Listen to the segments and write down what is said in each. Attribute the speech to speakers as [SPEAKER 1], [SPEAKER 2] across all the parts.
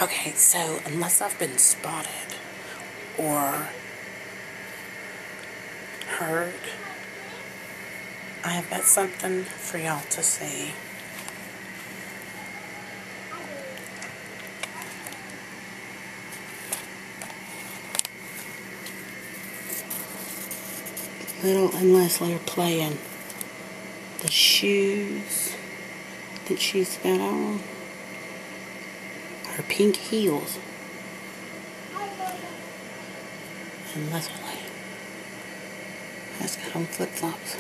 [SPEAKER 1] Okay, so unless I've been spotted or heard, I have got something for y'all to see. Little and Leslie are playing. The shoes that she's got on, her pink heels, and Leslie has got on flip-flops.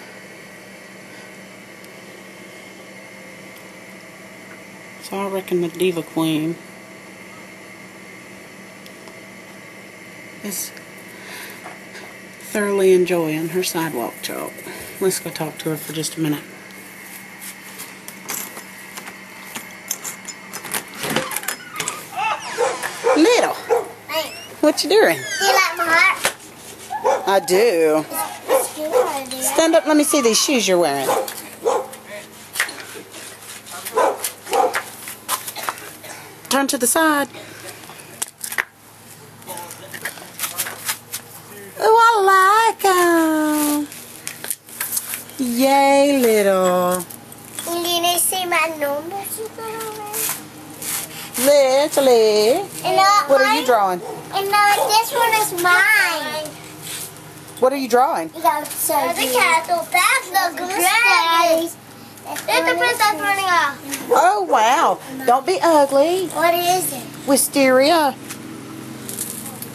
[SPEAKER 1] So I reckon the Diva Queen is thoroughly enjoying her sidewalk chalk. Let's go talk to her for just a minute. Little, what you doing?
[SPEAKER 2] Do you like my heart?
[SPEAKER 1] I do. Stand up, let me see these shoes you're wearing. Turn to the side. Oh, I like them. Yay, little.
[SPEAKER 2] Hindi na see my number.
[SPEAKER 1] Literally. What are you drawing?
[SPEAKER 2] And this one is mine.
[SPEAKER 1] What are you drawing?
[SPEAKER 2] You got so the castle. That's the dragon. There's the princess running off.
[SPEAKER 1] Oh, wow. Don't be ugly.
[SPEAKER 2] What is it?
[SPEAKER 1] Wisteria.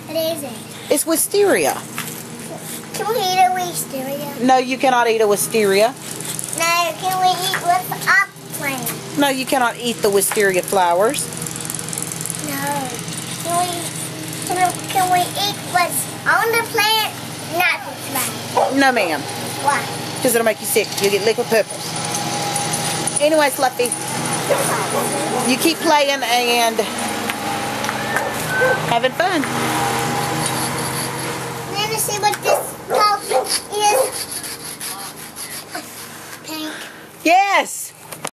[SPEAKER 2] What is it?
[SPEAKER 1] It's wisteria.
[SPEAKER 2] Can we eat a wisteria?
[SPEAKER 1] No, you cannot eat a wisteria.
[SPEAKER 2] No, can we eat what's up plant?
[SPEAKER 1] No, you cannot eat the wisteria flowers.
[SPEAKER 2] No. Can we eat what's on the plant, not the plant?
[SPEAKER 1] No, ma'am.
[SPEAKER 2] Why?
[SPEAKER 1] Because it'll make you sick. You'll get liquid purples. Anyway, Fluffy, you keep playing and having fun.
[SPEAKER 2] Let me see what